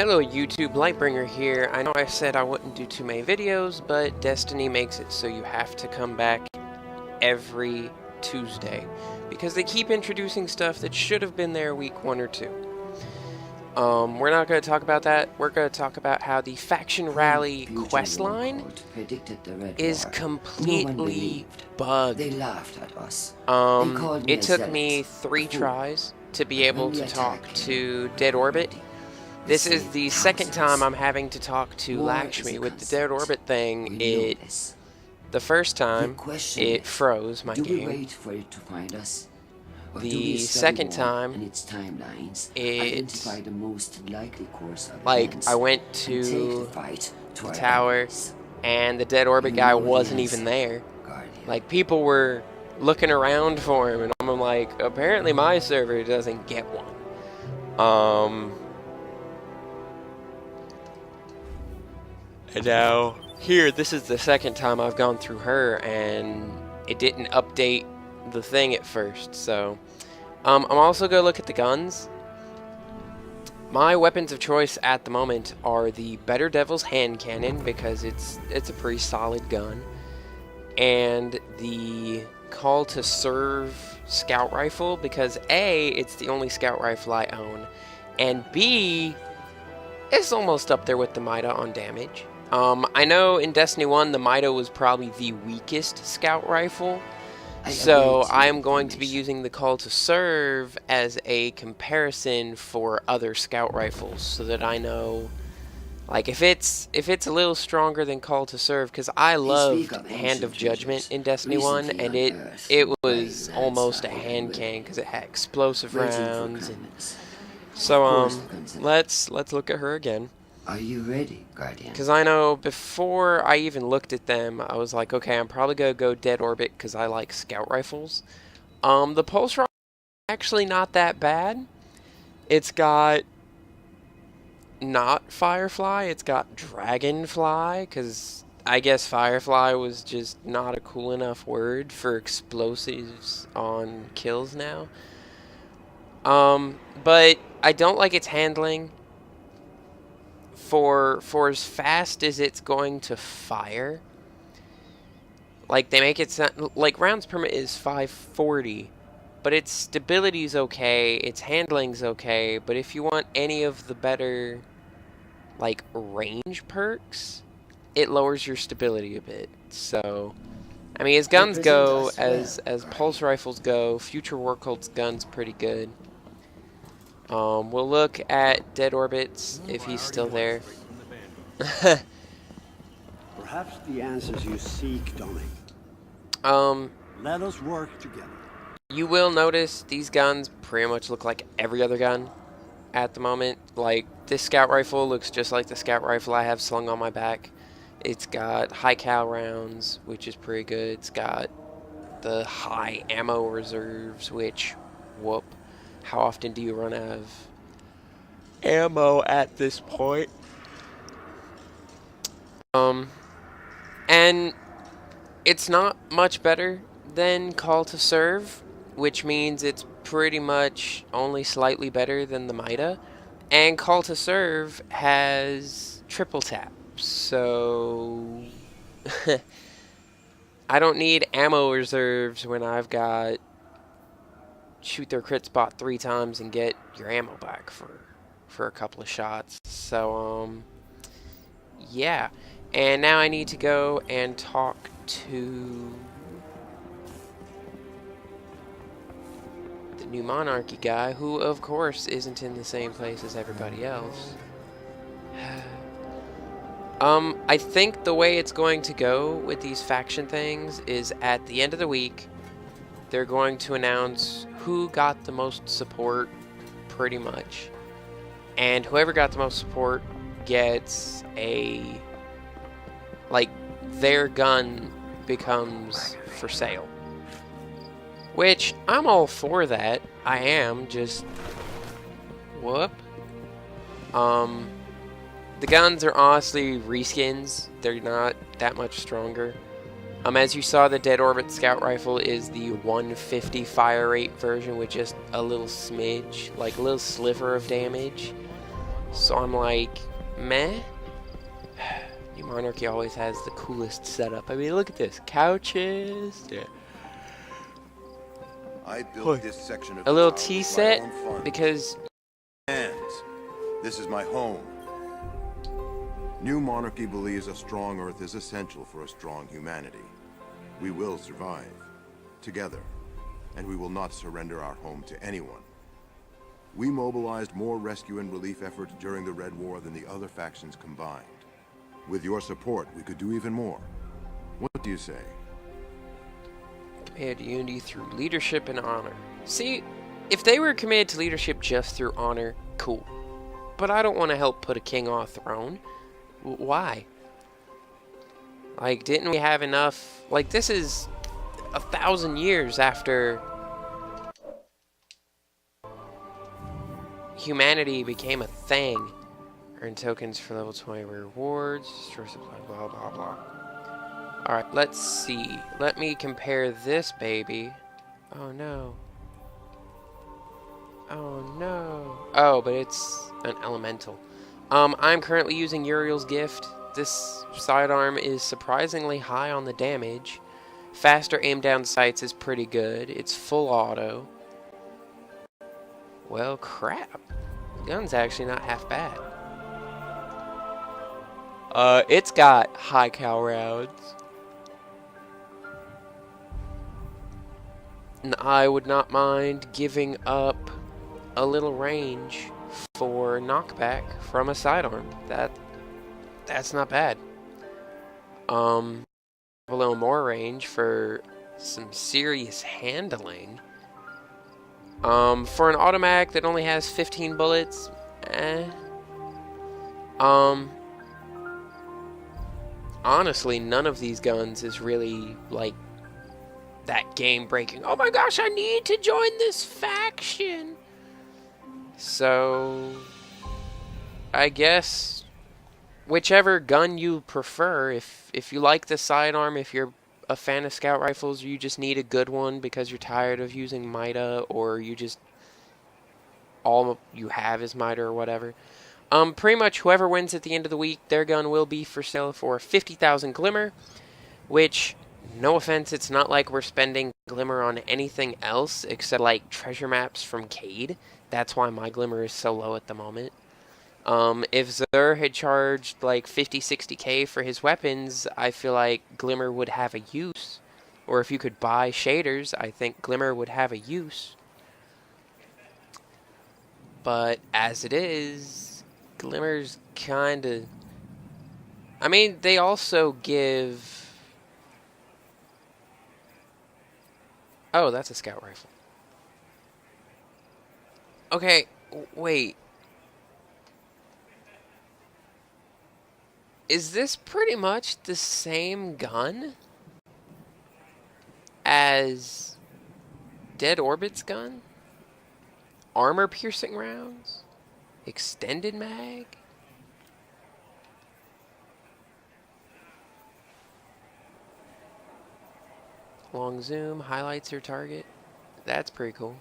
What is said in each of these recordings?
Hello YouTube, Lytbringr here. I know I said I wouldn't do too many videos, but Destiny makes it so you have to come back every Tuesday. Because they keep introducing stuff that should have been there week 1 or 2. We're not going to talk about that. We're going to talk about how the Faction Rally questline is completely bugged. They laughed at us. It took me 3 tries to be able to talk to Dead Orbit. This is the second time I'm having to talk to Lakshmi with the Dead Orbit thing. The first time, it froze my game. The second time, I went to the tower, and the Dead Orbit guy wasn't even there. Like, people were looking around for him, and I'm like, apparently my server doesn't get one. And now, here, this is the second time I've gone through her, and it didn't update the thing at first, so... I'm also going to look at the guns. My weapons of choice at the moment are the Better Devil's hand cannon, because it's a pretty solid gun, and the Call to Serve scout rifle, because A, it's the only scout rifle I own, and B, it's almost up there with the Mida on damage. I know in Destiny 1 the Mida was probably the weakest scout rifle, so I'm going to be using the Call to Serve as a comparison for other scout rifles, so that I know, like, if it's a little stronger than Call to Serve, because I loved Hand of Judgment in Destiny 1, and it was almost a hand cannon because it had explosive rounds. And so let's look at her again. Are you ready, Guardian? Because I know before I even looked at them, I was like, okay, I'm probably going to go Dead Orbit because I like scout rifles. The pulse rifle is actually not that bad. It's got not Firefly, it's got Dragonfly, because I guess Firefly was just not a cool enough word for explosives on kills now. But I don't like its handling. For as fast as it's going to fire, like, they make it sound like rounds per minute is 540, but its stability's okay, its handling's okay, but if you want any of the better, like, range perks, it lowers your stability a bit. So, I mean, as guns go, as pulse rifles go, Future War Cult's gun's pretty good. We'll look at Dead Orbits if he's still there. Perhaps the answers you seek, Donnie. Let us work together. You will notice these guns pretty much look like every other gun at the moment. Like, this scout rifle looks just like the scout rifle I have slung on my back. It's got high cal rounds, which is pretty good. It's got the high ammo reserves, which, whoop. How often do you run out of ammo at this point? And it's not much better than Call to Serve, which means it's pretty much only slightly better than the Mida. And Call to Serve has triple tap, so I don't need ammo reserves when I've got shoot their crit spot 3 times and get your ammo back for a couple of shots. So yeah, and now I need to go and talk to the new Monarchy guy, who of course isn't in the same place as everybody else. I think the way it's going to go with these faction things is at the end of the week they're going to announce who got the most support, pretty much. And whoever got the most support gets a... like, their gun becomes for sale. Which, I'm all for that. I am, just... whoop. The guns are honestly reskins. They're not that much stronger. As you saw, the Dead Orbit Scout Rifle is the 150 fire rate version with just a little smidge, like a little sliver of damage. So I'm like, meh. New Monarchy always has the coolest setup. I mean, look at this. Couches. Yeah. I built this section of A the little tower tea with my set own funds. because Hands. This is my home. New Monarchy believes a strong Earth is essential for a strong humanity. We will survive. Together. And we will not surrender our home to anyone. We mobilized more rescue and relief efforts during the Red War than the other factions combined. With your support, we could do even more. What do you say? committed to unity through leadership and honor. See, if they were committed to leadership just through honor, cool. But I don't want to help put a king on a throne. Why? Like, didn't we have enough? Like, this is 1,000 years after humanity became a thing. Earn tokens for level 20 rewards. Destroy supply, blah, blah, blah. Alright, let's see. Let me compare this baby. Oh, no. Oh, no. Oh, but it's an elemental. I'm currently using Uriel's Gift. This sidearm is surprisingly high on the damage. Faster aim down sights is pretty good. It's full auto. Well, crap. The gun's actually not half bad. It's got high cal rounds. And I would not mind giving up a little range for knockback from a sidearm. That's not bad. A little more range for some serious handling. For an automatic that only has 15 bullets, honestly, none of these guns is really, like, that game-breaking. Oh my gosh, I need to join this faction! So, I guess whichever gun you prefer, if you like the sidearm, if you're a fan of scout rifles, you just need a good one because you're tired of using Mida, or you just all you have is Mida or whatever. Pretty much whoever wins at the end of the week, their gun will be for sale for 50,000 Glimmer, which, no offense, it's not like we're spending Glimmer on anything else except like treasure maps from Cade. That's why my Glimmer is so low at the moment. If Zur had charged like 50-60k for his weapons, I feel like Glimmer would have a use. Or if you could buy shaders, I think Glimmer would have a use. But as it is, Glimmer's kinda... I mean, they also give... Oh, that's a scout rifle. Okay, wait. Is this pretty much the same gun as Dead Orbit's gun? Armor-piercing rounds? Extended mag? Long zoom, highlights your target. That's pretty cool.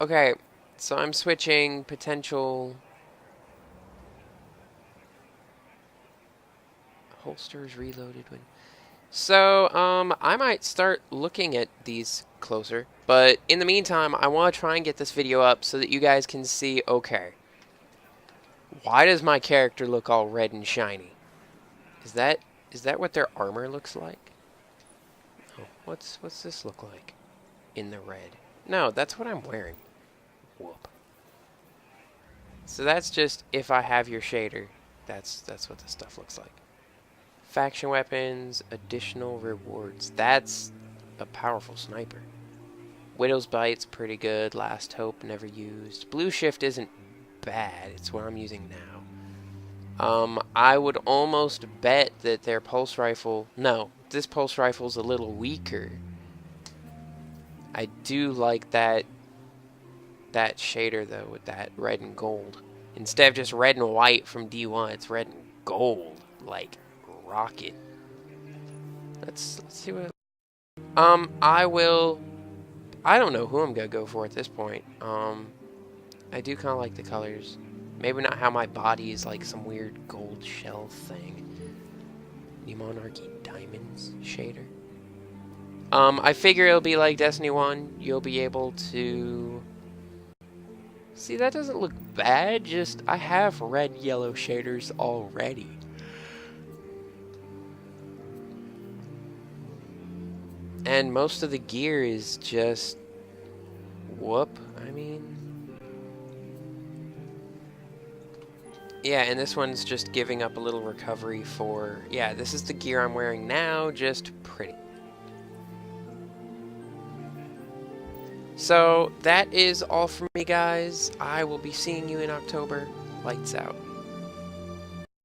Okay, so I'm switching potential... Holsters reloaded when... So, I might start looking at these closer. But in the meantime, I want to try and get this video up so that you guys can see, okay, why does my character look all red and shiny? Is that what their armor looks like? Oh, what's this look like in the red? No, that's what I'm wearing. Whoop. So that's just if I have your shader. That's what the stuff looks like. Faction weapons, additional rewards. That's a powerful sniper. Widow's Bite's pretty good. Last Hope, never used. Blue Shift isn't bad. It's what I'm using now. I would almost bet that their pulse rifle... No, this pulse rifle's a little weaker. I do like that shader, though, with that red and gold. Instead of just red and white from D1, it's red and gold. Like... rocket. Let's see what... I don't know who I'm gonna go for at this point. I do kind of like the colors. Maybe not how my body is like some weird gold shell thing. New Monarchy Diamonds shader. I figure it'll be like Destiny 1. You'll be able to... See, that doesn't look bad, just I have red yellow shaders already. And most of the gear is just... whoop, I mean... Yeah, and this one's just giving up a little recovery for... Yeah, this is the gear I'm wearing now, just pretty. So, that is all from me, guys. I will be seeing you in October. Lights out.